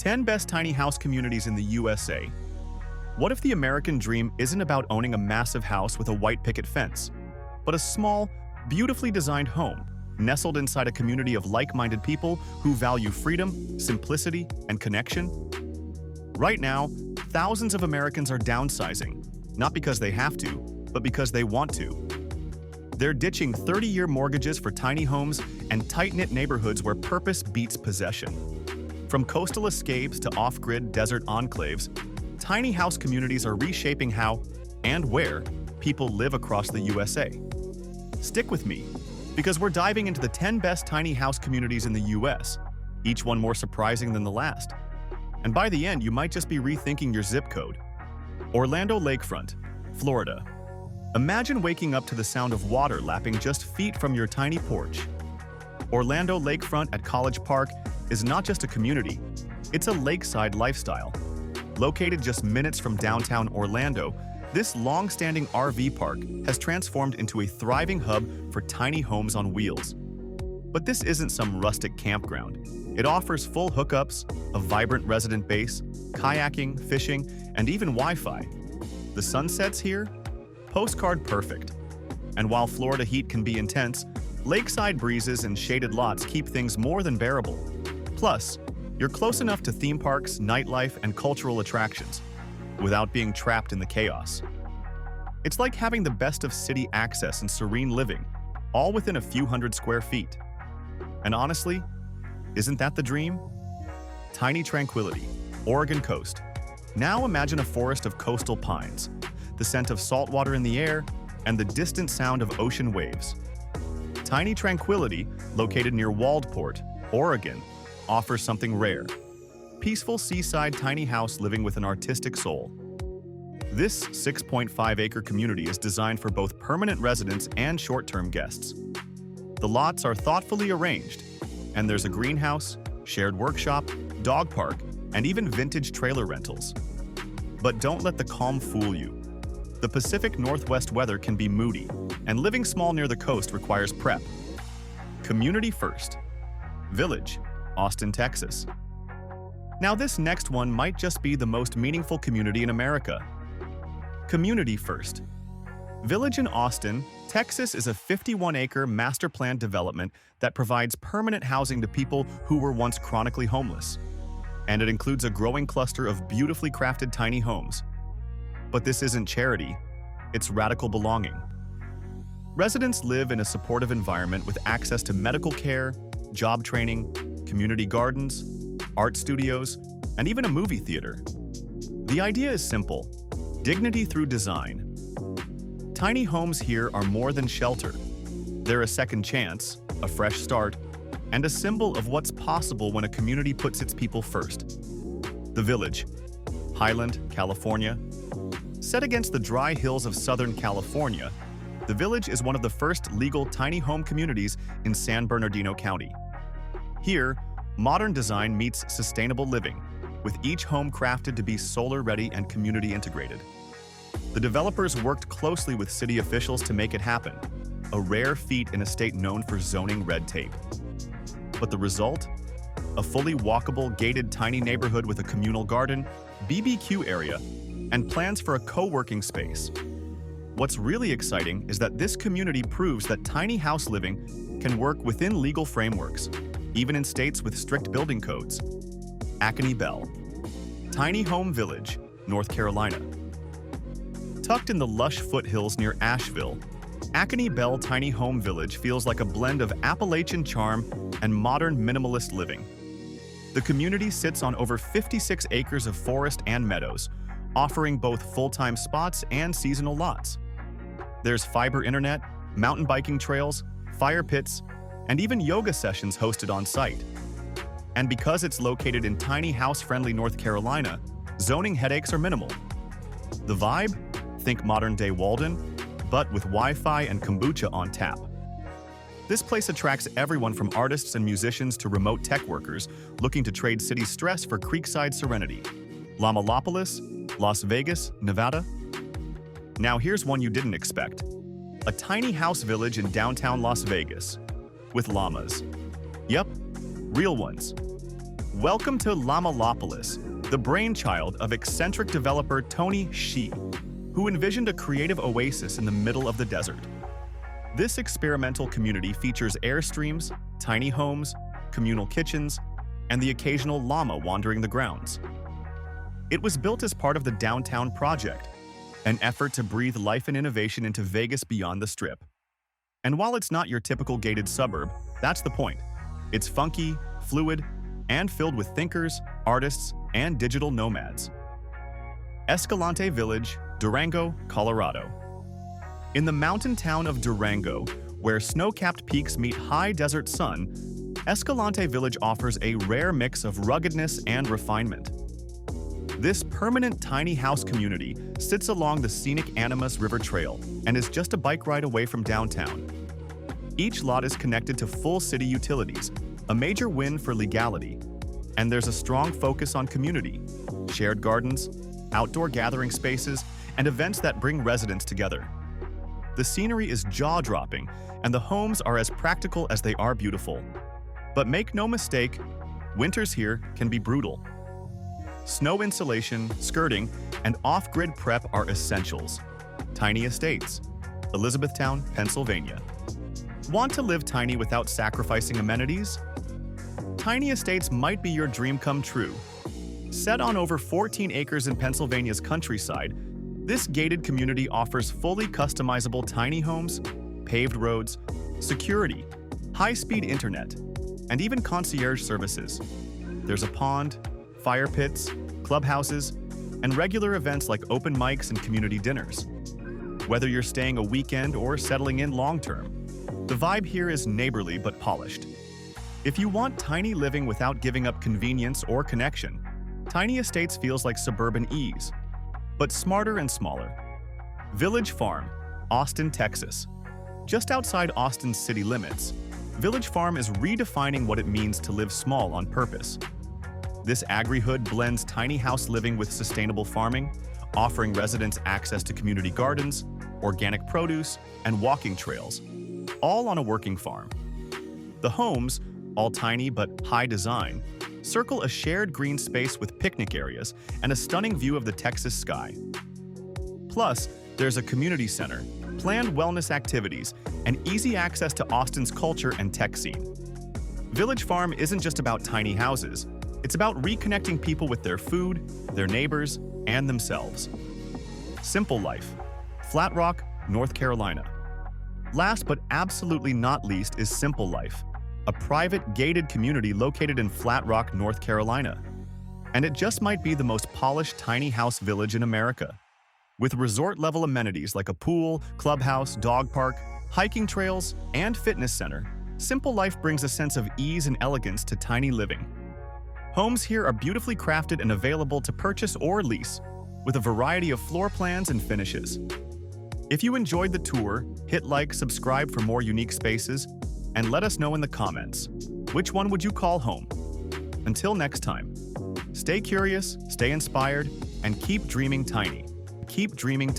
10 Best Tiny House Communities in the USA. What if the American dream isn't about owning a massive house with a white picket fence, but a small, beautifully designed home, nestled inside a community of like-minded people who value freedom, simplicity, and connection? Right now, thousands of Americans are downsizing, not because they have to, but because they want to. They're ditching 30-year mortgages for tiny homes and tight-knit neighborhoods where purpose beats possession. From coastal escapes to off-grid desert enclaves, tiny house communities are reshaping how and where people live across the USA. Stick with me, because we're diving into the 10 best tiny house communities in the US, each one more surprising than the last. And by the end, you might just be rethinking your zip code. Orlando Lakefront, Florida. Imagine waking up to the sound of water lapping just feet from your tiny porch. Orlando Lakefront at College Park is not just a community, it's a lakeside lifestyle. Located just minutes from downtown Orlando, this long-standing RV park has transformed into a thriving hub for tiny homes on wheels. But this isn't some rustic campground. It offers full hookups, a vibrant resident base, kayaking, fishing, and even Wi-Fi. The sunsets here? Postcard perfect. And while Florida heat can be intense, lakeside breezes and shaded lots keep things more than bearable. Plus, you're close enough to theme parks, nightlife, and cultural attractions without being trapped in the chaos. It's like having the best of city access and serene living, all within a few hundred square feet. And honestly, isn't that the dream? Tiny Tranquility, Oregon coast. Now imagine a forest of coastal pines, the scent of salt water in the air, and the distant sound of ocean waves. Tiny Tranquility, located near Waldport, Oregon, offers something rare. Peaceful seaside tiny house living with an artistic soul. This 6.5-acre community is designed for both permanent residents and short-term guests. The lots are thoughtfully arranged, and there's a greenhouse, shared workshop, dog park, and even vintage trailer rentals. But don't let the calm fool you. The Pacific Northwest weather can be moody, and living small near the coast requires prep. Community first. Village, Austin, Texas. Now this next one might just be the most meaningful community in America. Community first. Village in Austin, Texas is a 51-acre master plan development that provides permanent housing to people who were once chronically homeless. And it includes a growing cluster of beautifully crafted tiny homes. But this isn't charity, it's radical belonging. Residents live in a supportive environment with access to medical care, job training, community gardens, art studios, and even a movie theater. The idea is simple: dignity through design. Tiny homes here are more than shelter. They're a second chance, a fresh start, and a symbol of what's possible when a community puts its people first. The Village, Highland, California. Set against the dry hills of Southern California, the Village is one of the first legal tiny home communities in San Bernardino County. Here, modern design meets sustainable living, with each home crafted to be solar-ready and community-integrated. The developers worked closely with city officials to make it happen, a rare feat in a state known for zoning red tape. But the result? A fully walkable, gated tiny neighborhood with a communal garden, BBQ area, and plans for a co-working space. What's really exciting is that this community proves that tiny house living can work within legal frameworks, even in states with strict building codes. Acme Bell, Tiny Home Village, North Carolina. Tucked in the lush foothills near Asheville, Acme Bell Tiny Home Village feels like a blend of Appalachian charm and modern minimalist living. The community sits on over 56 acres of forest and meadows, offering both full-time spots and seasonal lots. There's fiber internet, mountain biking trails, fire pits, and even yoga sessions hosted on site. And because it's located in tiny house-friendly North Carolina, zoning headaches are minimal. The vibe? Think modern-day Walden, but with Wi-Fi and kombucha on tap. This place attracts everyone from artists and musicians to remote tech workers looking to trade city stress for creekside serenity. Llamalopolis, Las Vegas, Nevada. Now here's one you didn't expect. A tiny house village in downtown Las Vegas. With llamas. Yep, real ones. Welcome to Llamalopolis, the brainchild of eccentric developer Tony Xi, who envisioned a creative oasis in the middle of the desert. This experimental community features airstreams, tiny homes, communal kitchens, and the occasional llama wandering the grounds. It was built as part of the Downtown Project, an effort to breathe life and innovation into Vegas beyond the Strip. And while it's not your typical gated suburb, that's the point. It's funky, fluid, and filled with thinkers, artists, and digital nomads. Escalante Village, Durango, Colorado. In the mountain town of Durango, where snow-capped peaks meet high desert sun, Escalante Village offers a rare mix of ruggedness and refinement. This permanent tiny house community sits along the scenic Animas River Trail and is just a bike ride away from downtown. Each lot is connected to full city utilities, a major win for legality, and there's a strong focus on community, shared gardens, outdoor gathering spaces, and events that bring residents together. The scenery is jaw-dropping, and the homes are as practical as they are beautiful. But make no mistake, winters here can be brutal. Snow insulation, skirting, and off-grid prep are essentials. Tiny Estates, Elizabethtown, Pennsylvania. Want to live tiny without sacrificing amenities? Tiny Estates might be your dream come true. Set on over 14 acres in Pennsylvania's countryside, this gated community offers fully customizable tiny homes, paved roads, security, high-speed internet, and even concierge services. There's a pond, fire pits, clubhouses, and regular events like open mics and community dinners. Whether you're staying a weekend or settling in long-term, the vibe here is neighborly but polished. If you want tiny living without giving up convenience or connection, Tiny Estates feels like suburban ease, but smarter and smaller. Village Farm, Austin, Texas. Just outside Austin's city limits, Village Farm is redefining what it means to live small on purpose. This agri-hood blends tiny house living with sustainable farming, offering residents access to community gardens, organic produce, and walking trails, all on a working farm. The homes, all tiny but high design, circle a shared green space with picnic areas and a stunning view of the Texas sky. Plus, there's a community center, planned wellness activities, and easy access to Austin's culture and tech scene. Village Farm isn't just about tiny houses, it's about reconnecting people with their food, their neighbors, and themselves. Simple Life, Flat Rock, North Carolina. Last but absolutely not least is Simple Life, a private, gated community located in Flat Rock, North Carolina. And it just might be the most polished tiny house village in America. With resort-level amenities like a pool, clubhouse, dog park, hiking trails, and fitness center, Simple Life brings a sense of ease and elegance to tiny living. Homes here are beautifully crafted and available to purchase or lease, with a variety of floor plans and finishes. If you enjoyed the tour, hit like, subscribe for more unique spaces, and let us know in the comments, which one would you call home? Until next time, stay curious, stay inspired, and keep dreaming tiny. Keep dreaming